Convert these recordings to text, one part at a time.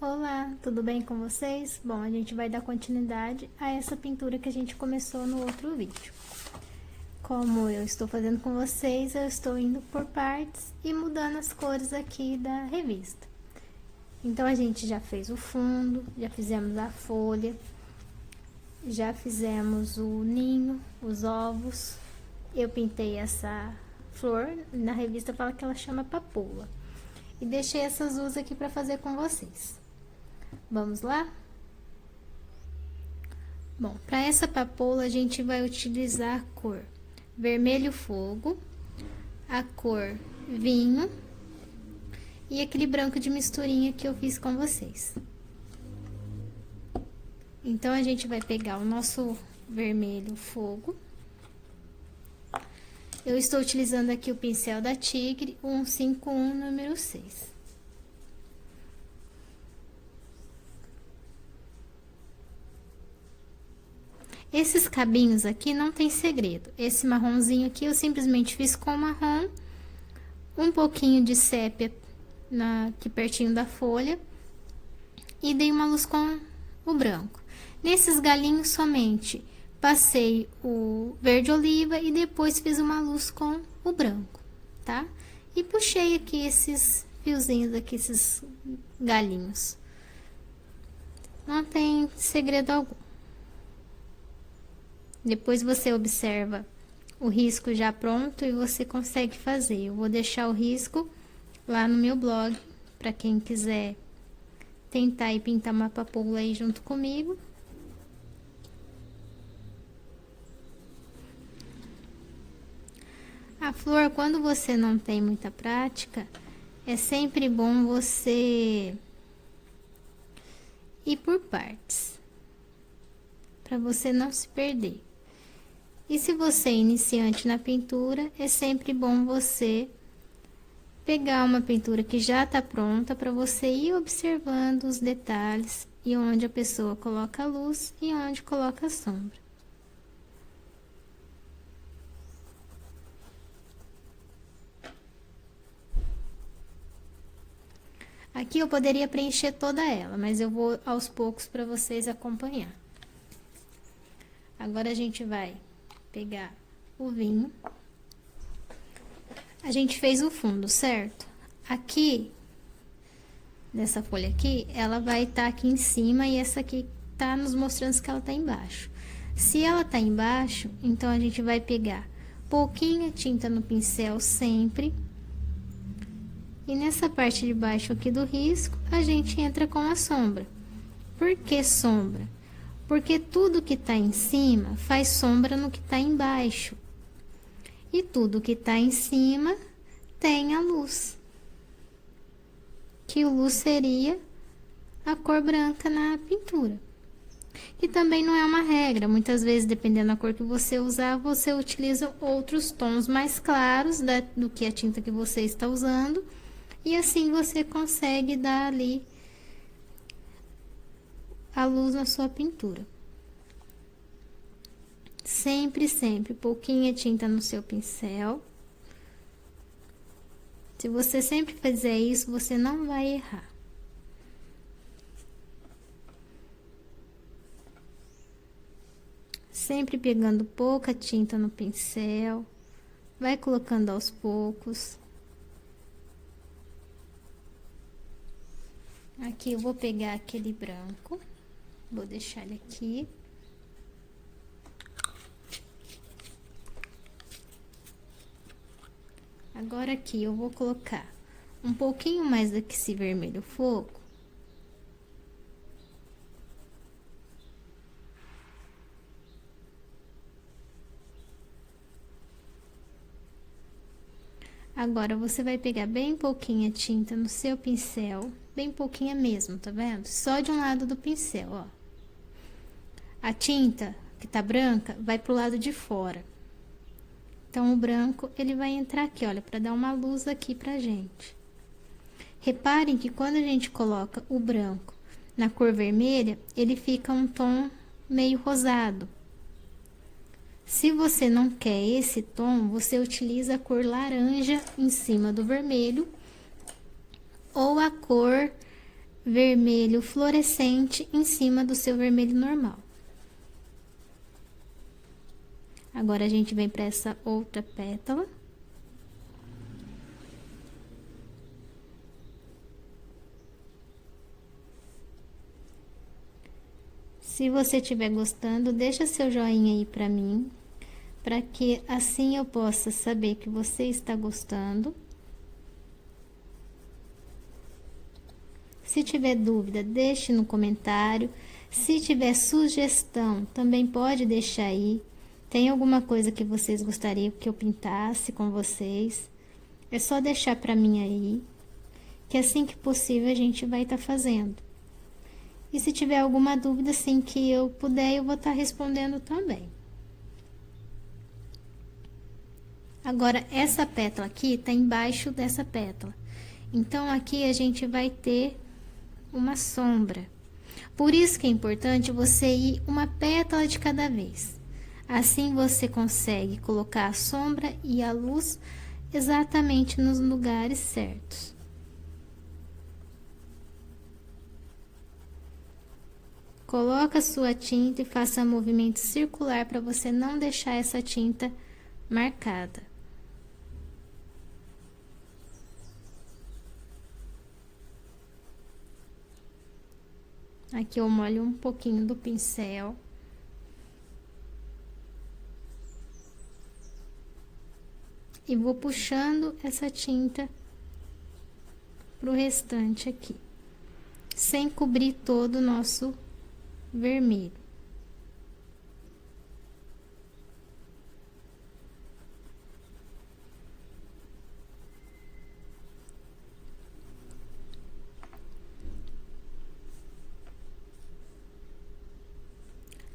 Olá, tudo bem com vocês? Bom, a gente vai dar continuidade a essa pintura que a gente começou no outro vídeo. Como eu estou fazendo com vocês, eu estou indo por partes e mudando as cores aqui da revista. Então, a gente já fez o fundo, já fizemos a folha, já fizemos o ninho, os ovos. Eu pintei essa flor, na revista fala que ela chama papoula. E deixei essas luzes aqui para fazer com vocês. Vamos lá? Bom, para essa papoula a gente vai utilizar a cor vermelho fogo, a cor vinho e aquele branco de misturinha que eu fiz com vocês. Então, a gente vai pegar o nosso vermelho fogo. Eu estou utilizando aqui o pincel da Tigre, 151, número 6. Esses cabinhos aqui não tem segredo. Esse marronzinho aqui eu simplesmente fiz com marrom, um pouquinho de sépia aqui pertinho da folha e dei uma luz com o branco. Nesses galinhos somente passei o verde oliva e depois fiz uma luz com o branco, tá? E puxei aqui esses fiozinhos aqui, esses galinhos. Não tem segredo algum. Depois você observa o risco já pronto e você consegue fazer. Eu vou deixar o risco lá no meu blog, para quem quiser tentar e pintar uma papoula aí junto comigo. A flor, quando você não tem muita prática, é sempre bom você ir por partes, para você não se perder. E se você é iniciante na pintura, é sempre bom você pegar uma pintura que já está pronta para você ir observando os detalhes e onde a pessoa coloca a luz e onde coloca a sombra. Aqui eu poderia preencher toda ela, mas eu vou aos poucos para vocês acompanhar. Agora, a gente vai pegar o vinho. A gente fez o fundo, certo? Aqui, nessa folha aqui, ela vai estar aqui em cima e essa aqui tá nos mostrando que ela tá embaixo. Se ela tá embaixo, então a gente vai pegar pouquinha tinta no pincel sempre. E nessa parte de baixo aqui do risco, a gente entra com a sombra. Por que sombra? Porque tudo que tá em cima faz sombra no que tá embaixo. E tudo que tá em cima tem a luz. Que o luz seria a cor branca na pintura. E também não é uma regra. Muitas vezes, dependendo da cor que você usar, você utiliza outros tons mais claros do que a tinta que você está usando. E assim você consegue dar ali a luz na sua pintura. Sempre, sempre, pouquinha tinta no seu pincel. Se você sempre fizer isso, você não vai errar. Sempre pegando pouca tinta no pincel, vai colocando aos poucos. Aqui eu vou pegar aquele branco, vou deixar ele aqui. Agora, aqui eu vou colocar um pouquinho mais desse vermelho fogo. Agora, você vai pegar bem pouquinha tinta no seu pincel, bem pouquinha mesmo, tá vendo? Só de um lado do pincel, ó. A tinta que tá branca vai pro lado de fora. Então, o branco, ele vai entrar aqui, olha, para dar uma luz aqui pra gente. Reparem que quando a gente coloca o branco na cor vermelha, ele fica um tom meio rosado. Se você não quer esse tom, você utiliza a cor laranja em cima do vermelho ou a cor vermelho fluorescente em cima do seu vermelho normal. Agora, a gente vem para essa outra pétala. Se você estiver gostando, deixa seu joinha aí para mim, para que assim eu possa saber que você está gostando. Se tiver dúvida, deixe no comentário. Se tiver sugestão, também pode deixar aí. Tem alguma coisa que vocês gostariam que eu pintasse com vocês? É só deixar para mim aí, que assim que possível a gente vai estar fazendo. E se tiver alguma dúvida, assim que eu puder, eu vou estar respondendo também. Agora, essa pétala aqui tá embaixo dessa pétala. Então, aqui a gente vai ter uma sombra. Por isso que é importante você ir uma pétala de cada vez. Assim você consegue colocar a sombra e a luz exatamente nos lugares certos. Coloca a sua tinta e faça um movimento circular para você não deixar essa tinta marcada. Aqui eu molho um pouquinho do pincel. E vou puxando essa tinta pro restante aqui, sem cobrir todo o nosso vermelho.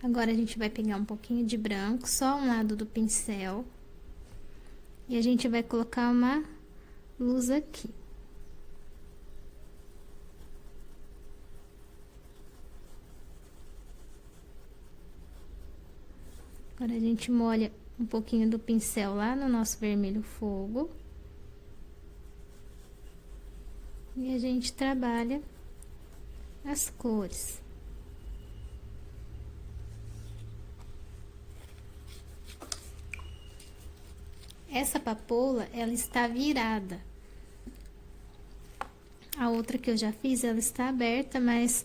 Agora, a gente vai pegar um pouquinho de branco, só um lado do pincel. E a gente vai colocar uma luz aqui. Agora, a gente molha um pouquinho do pincel lá no nosso vermelho fogo. E a gente trabalha as cores. Essa papoula, ela está virada. A outra que eu já fiz, ela está aberta, mas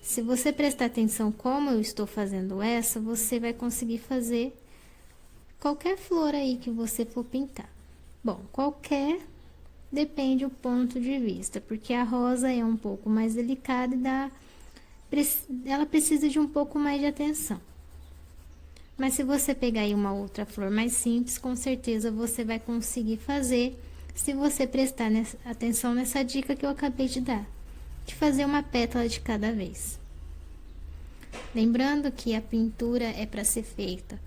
se você prestar atenção como eu estou fazendo essa, você vai conseguir fazer qualquer flor aí que você for pintar. Bom, qualquer depende do ponto de vista, porque a rosa é um pouco mais delicada e ela precisa de um pouco mais de atenção. Mas se você pegar aí uma outra flor mais simples, com certeza você vai conseguir fazer, se você prestar atenção nessa dica que eu acabei de dar, de fazer uma pétala de cada vez. Lembrando que a pintura é para ser feita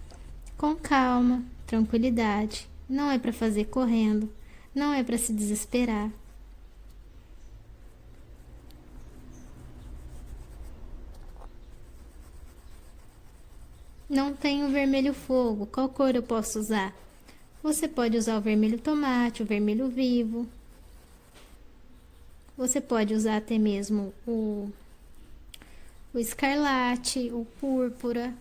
com calma, tranquilidade, não é para fazer correndo, não é para se desesperar. Não tenho vermelho fogo, qual cor eu posso usar? Você pode usar o vermelho tomate, o vermelho vivo. Você pode usar até mesmo o escarlate, o púrpura.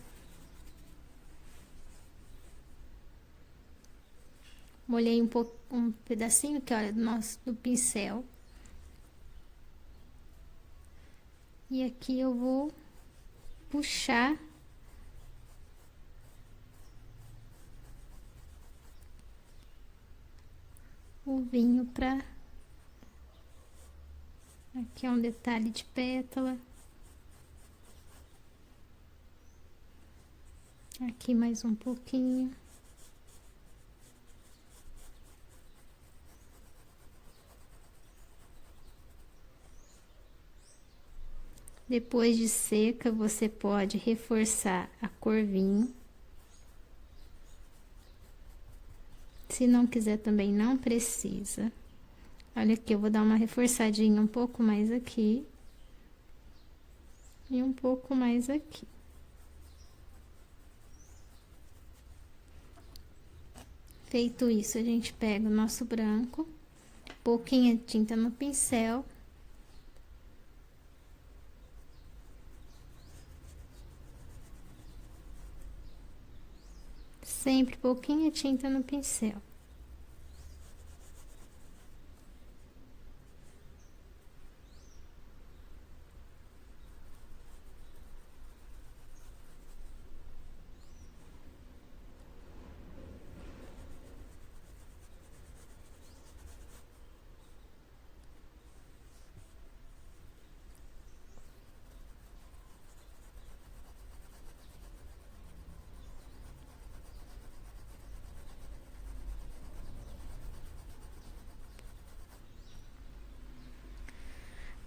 Molhei um pedacinho aqui, olha, do pincel. E aqui eu vou puxar o vinho pra... Aqui é um detalhe de pétala. Aqui mais um pouquinho. Depois de seca, você pode reforçar a cor vinho. Se não quiser também, não precisa. Olha aqui, eu vou dar uma reforçadinha um pouco mais aqui. E um pouco mais aqui. Feito isso, a gente pega o nosso branco, pouquinha tinta no pincel. Sempre pouquinha tinta no pincel.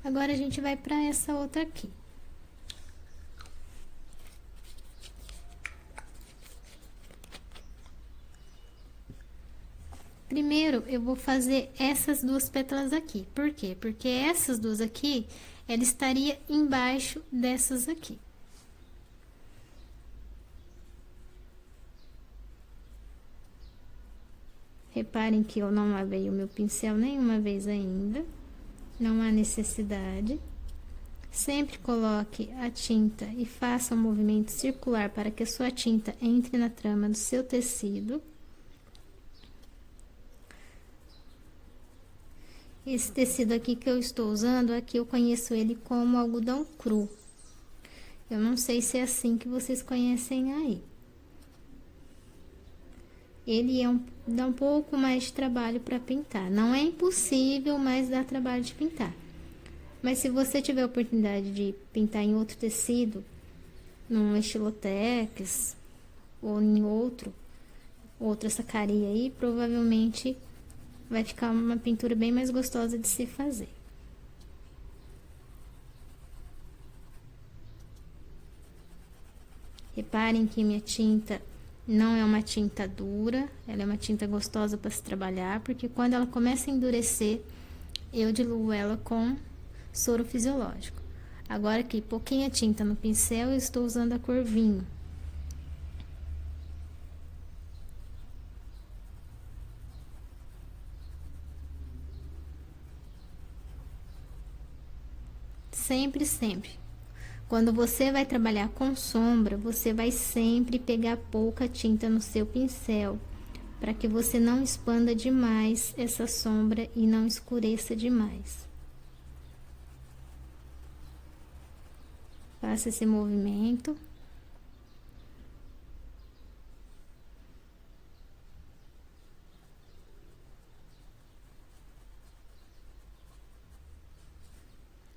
Agora a gente vai para essa outra aqui. Primeiro, eu vou fazer essas duas pétalas aqui. Por quê? Porque essas duas aqui, ela estaria embaixo dessas aqui. Reparem que eu não lavei o meu pincel nenhuma vez ainda. Não há necessidade. Sempre coloque a tinta e faça um movimento circular para que a sua tinta entre na trama do seu tecido. Esse tecido aqui que eu estou usando, aqui eu conheço ele como algodão cru. Eu não sei se é assim que vocês conhecem aí. Ele dá um pouco mais de trabalho para pintar. Não é impossível, mas dá trabalho de pintar. Mas se você tiver a oportunidade de pintar em outro tecido, num estilotex ou em outra sacaria aí, provavelmente vai ficar uma pintura bem mais gostosa de se fazer. Reparem que minha tinta não é uma tinta dura, ela é uma tinta gostosa para se trabalhar, porque quando ela começa a endurecer, eu diluo ela com soro fisiológico. Agora aqui, pouquinha tinta no pincel, eu estou usando a cor vinho. Sempre, sempre. Quando você vai trabalhar com sombra, você vai sempre pegar pouca tinta no seu pincel, para que você não expanda demais essa sombra e não escureça demais. Faça esse movimento.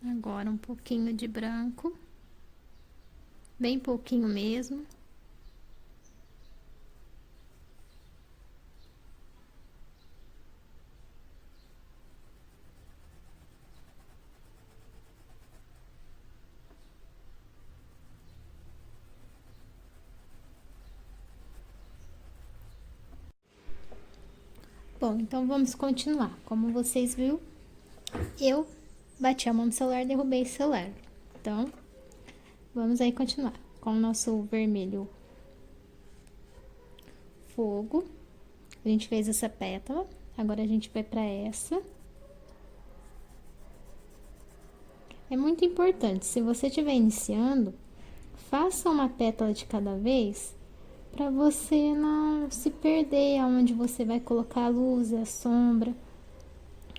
Agora um pouquinho de branco, bem pouquinho mesmo. Bom, então vamos continuar. Como vocês viram, eu bati a mão no celular, derrubei o celular. Então, vamos aí continuar com o nosso vermelho fogo. A gente fez essa pétala, agora a gente vai para essa. É muito importante, se você estiver iniciando, faça uma pétala de cada vez, para você não se perder aonde você vai colocar a luz e a sombra.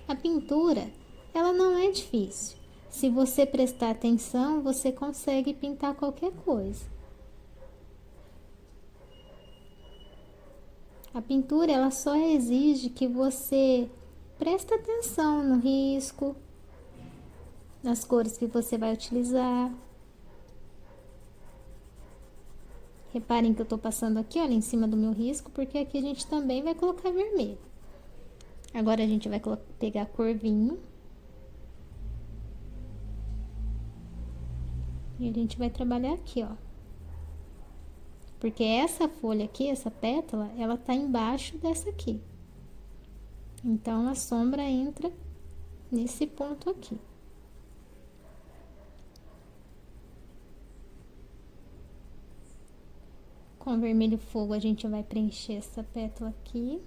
A pintura, ela não é difícil. Se você prestar atenção, você consegue pintar qualquer coisa. A pintura, ela só exige que você preste atenção no risco, nas cores que você vai utilizar. Reparem que eu tô passando aqui, olha, em cima do meu risco, porque aqui a gente também vai colocar vermelho. Agora a gente vai pegar a cor vinho. E a gente vai trabalhar aqui, ó. Porque essa folha aqui, essa pétala, ela tá embaixo dessa aqui. Então, a sombra entra nesse ponto aqui. Com vermelho fogo, a gente vai preencher essa pétala aqui.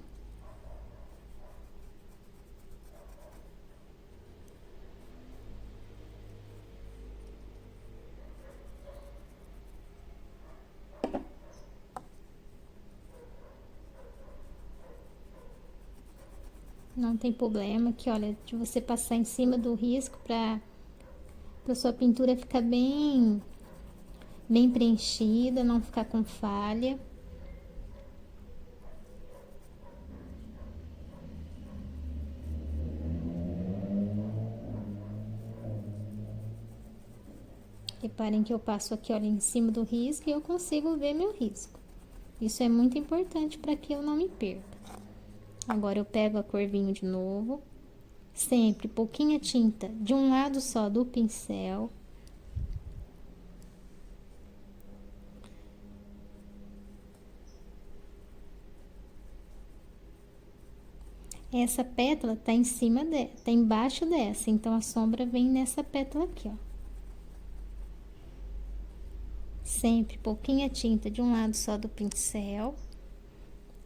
Não tem problema que, olha, de você passar em cima do risco para sua pintura ficar bem preenchida, não ficar com falha. Reparem que eu passo aqui, olha, em cima do risco e eu consigo ver meu risco. Isso é muito importante para que eu não me perca. Agora eu pego a cor vinho de novo. Sempre pouquinha tinta de um lado só do pincel. Essa pétala tá em cima tá embaixo dessa, então a sombra vem nessa pétala aqui, ó. Sempre pouquinha tinta de um lado só do pincel.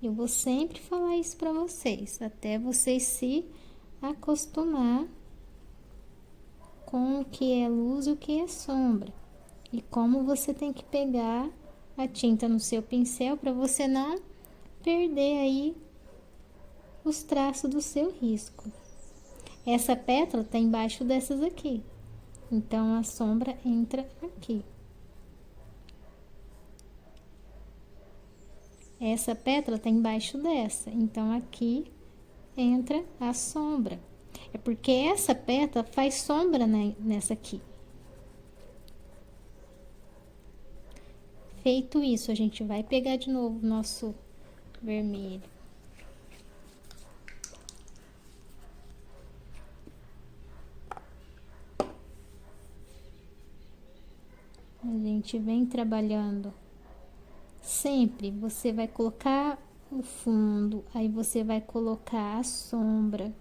Eu vou sempre falar isso pra vocês, até vocês se acostumar com o que é luz e o que é sombra. E como você tem que pegar a tinta no seu pincel para você não perder aí os traços do seu risco. Essa pétala tá embaixo dessas aqui, então a sombra entra aqui. Essa pétala tá embaixo dessa, então aqui entra a sombra. É porque essa pétala faz sombra nessa aqui. Feito isso, a gente vai pegar de novo o nosso vermelho. A gente vem trabalhando. Sempre você vai colocar o fundo, aí você vai colocar a sombra,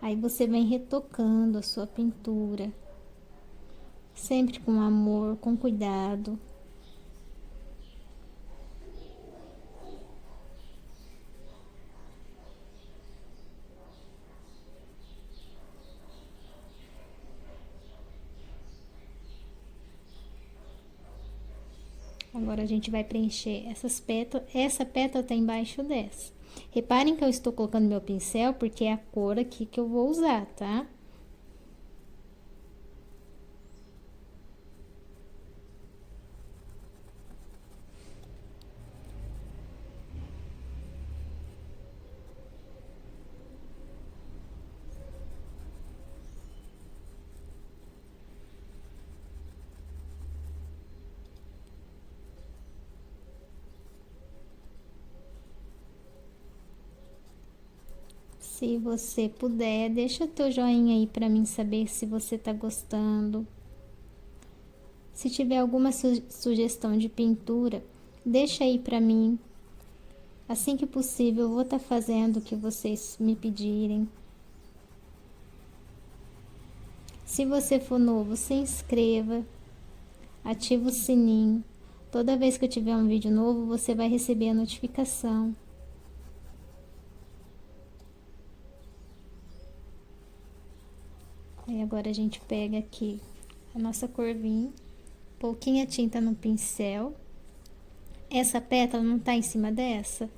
aí você vem retocando a sua pintura. Sempre com amor, com cuidado. Agora a gente vai preencher essas pétalas. Essa pétala tá embaixo dessa. Reparem que eu estou colocando meu pincel porque é a cor aqui que eu vou usar, tá? Se você puder, deixa teu joinha aí pra mim saber se você tá gostando. Se tiver alguma sugestão de pintura, deixa aí pra mim. Assim que possível, eu vou estar fazendo o que vocês me pedirem. Se você for novo, se inscreva, ativa o sininho. Toda vez que eu tiver um vídeo novo, você vai receber a notificação. Aí agora a gente pega aqui a nossa cor vinho, pouquinha tinta no pincel. Essa pétala não tá em cima dessa,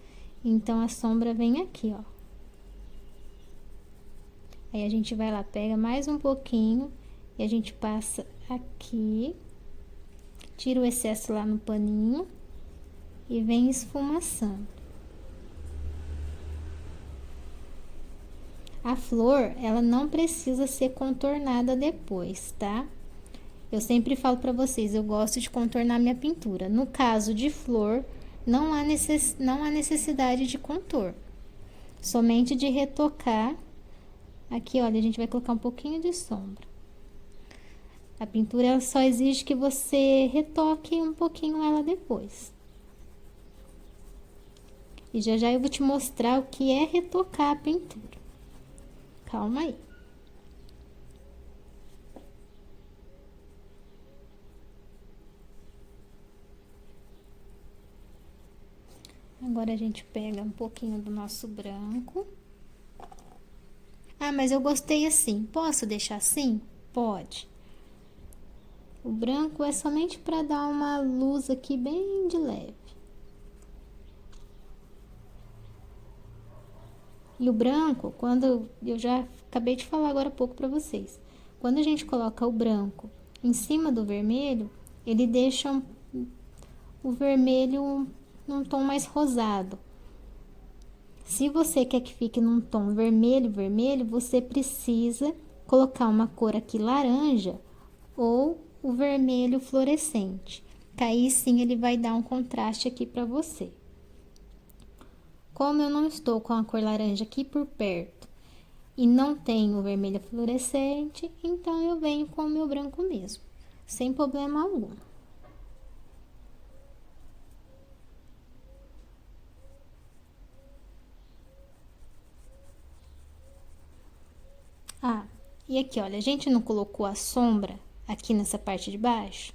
então a sombra vem aqui, ó. Aí a gente vai lá, pega mais um pouquinho e a gente passa aqui, tira o excesso lá no paninho e vem esfumaçando. A flor, ela não precisa ser contornada depois, tá? Eu sempre falo pra vocês, eu gosto de contornar minha pintura. No caso de flor, não há necessidade de contorno. Somente de retocar. Aqui, olha, a gente vai colocar um pouquinho de sombra. A pintura, ela só exige que você retoque um pouquinho ela depois. E já já eu vou te mostrar o que é retocar a pintura. Calma aí. Agora a gente pega um pouquinho do nosso branco. Ah, mas eu gostei assim. Posso deixar assim? Pode. O branco é somente para dar uma luz aqui bem de leve. E o branco, quando eu já acabei de falar agora há pouco para vocês, quando a gente coloca o branco em cima do vermelho, ele deixa o vermelho num tom mais rosado. Se você quer que fique num tom vermelho, vermelho, você precisa colocar uma cor aqui laranja ou o vermelho fluorescente. Que aí sim ele vai dar um contraste aqui para você. Como eu não estou com a cor laranja aqui por perto e não tenho o vermelho fluorescente, então eu venho com o meu branco mesmo, sem problema algum. Ah, e aqui, olha, a gente não colocou a sombra aqui nessa parte de baixo,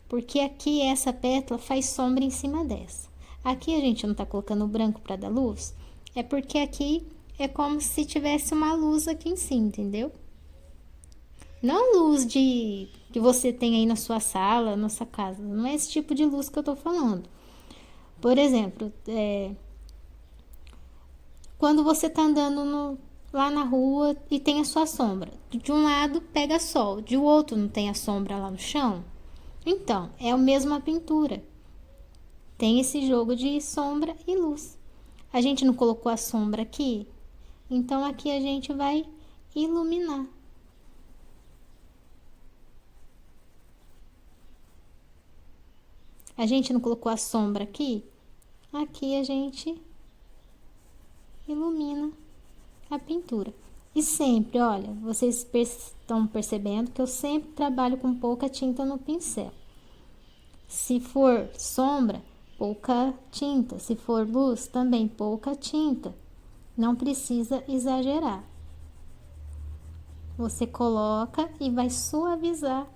porque aqui essa pétala faz sombra em cima dessa. Aqui a gente não tá colocando o branco para dar luz, é porque aqui é como se tivesse uma luz aqui em cima, entendeu? Não luz de que você tem aí na sua sala, na sua casa. Não é esse tipo de luz que eu tô falando. Por exemplo, quando você tá andando lá na rua e tem a sua sombra. De um lado pega sol, de outro não tem a sombra lá no chão. Então, é a mesma pintura. Tem esse jogo de sombra e luz. A gente não colocou a sombra aqui, então aqui a gente vai iluminar. A gente não colocou a sombra aqui, aqui a gente ilumina a pintura. E sempre, olha, vocês estão percebendo que eu sempre trabalho com pouca tinta no pincel. Se for sombra, pouca tinta. Se for luz, também pouca tinta. Não precisa exagerar. Você coloca e vai suavizar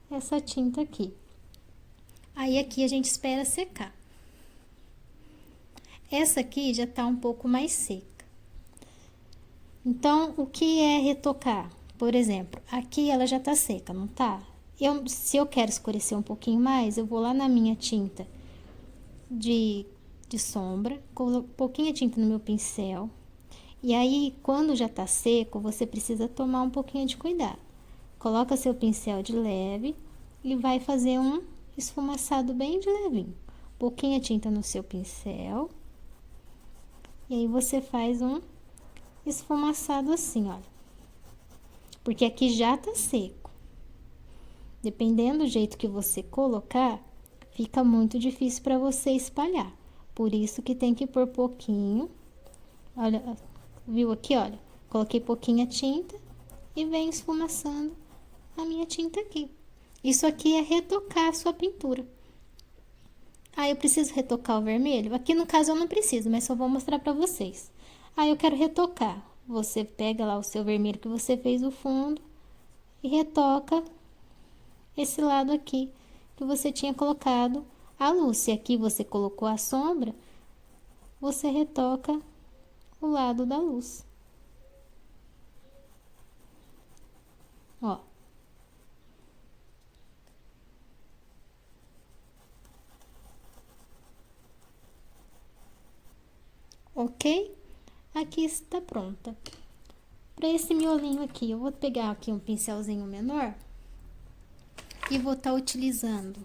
essa tinta aqui. Aí aqui a gente espera secar. Essa aqui já tá um pouco mais seca. Então, o que é retocar? Por exemplo, aqui ela já tá seca, não tá? Se eu quero escurecer um pouquinho mais, eu vou lá na minha tinta de sombra, coloco pouquinha tinta no meu pincel. E aí, quando já tá seco, você precisa tomar um pouquinho de cuidado. Coloca seu pincel de leve e vai fazer um esfumaçado bem de levinho. Pouquinha tinta no seu pincel. E aí você faz um esfumaçado assim, olha. Porque aqui já tá seco. Dependendo do jeito que você colocar, fica muito difícil para você espalhar. Por isso que tem que pôr pouquinho. Olha, viu aqui, olha? Coloquei pouquinha tinta e venho esfumaçando a minha tinta aqui. Isso aqui é retocar a sua pintura. Ah, eu preciso retocar o vermelho? Aqui no caso eu não preciso, mas só vou mostrar pra vocês. Ah, eu quero retocar. Você pega lá o seu vermelho que você fez o fundo e retoca esse lado aqui que você tinha colocado a luz. Se aqui você colocou a sombra, você retoca o lado da luz. Ó. Ok? Aqui está pronta. Para esse miolinho aqui, eu vou pegar aqui um pincelzinho menor e vou estar utilizando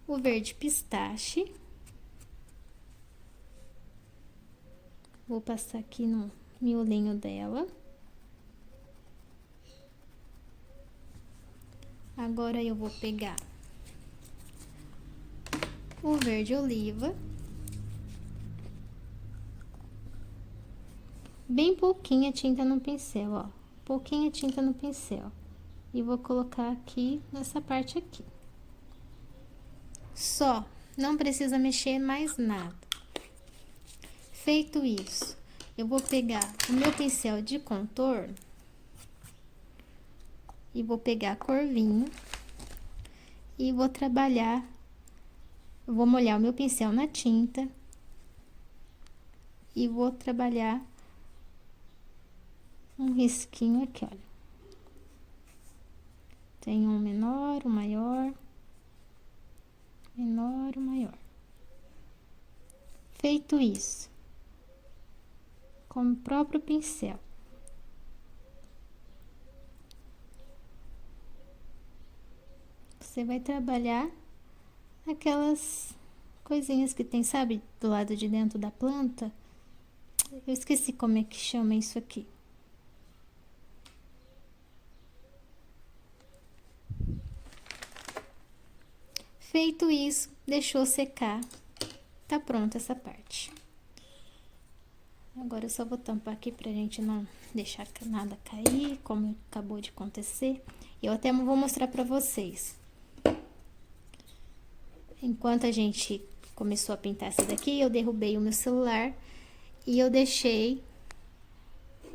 o verde pistache. Vou passar aqui no miolinho dela. Agora eu vou pegar o verde oliva. Bem pouquinha tinta no pincel, ó. Pouquinha tinta no pincel. E vou colocar aqui nessa parte aqui. Só, não precisa mexer mais nada. Feito isso, eu vou pegar o meu pincel de contorno e vou pegar a cor vinho e vou trabalhar. Eu vou molhar o meu pincel na tinta e vou trabalhar um risquinho aqui, olha. Tem um menor, um maior, menor, um maior. Feito isso, com o próprio pincel. Você vai trabalhar aquelas coisinhas que tem, sabe, do lado de dentro da planta. Eu esqueci como é que chama isso aqui. Feito isso, deixou secar. Tá pronta essa parte. Agora eu só vou tampar aqui pra gente não deixar nada cair, como acabou de acontecer. Eu até vou mostrar pra vocês. Enquanto a gente começou a pintar essa daqui, eu derrubei o meu celular e eu deixei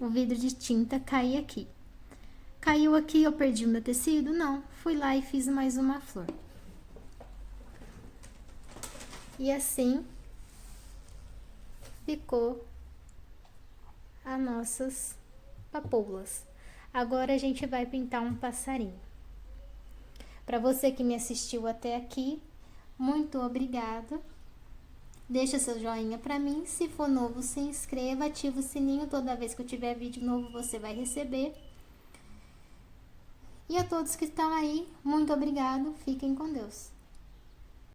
o vidro de tinta cair aqui. Caiu aqui, eu perdi o meu tecido? Não, fui lá e fiz mais uma flor. E assim ficou as nossas papoulas. Agora a gente vai pintar um passarinho. Para você que me assistiu até aqui, muito obrigada. Deixa seu joinha para mim. Se for novo, se inscreva, ativa o sininho. Toda vez que eu tiver vídeo novo, você vai receber. E a todos que estão aí, muito obrigado. Fiquem com Deus.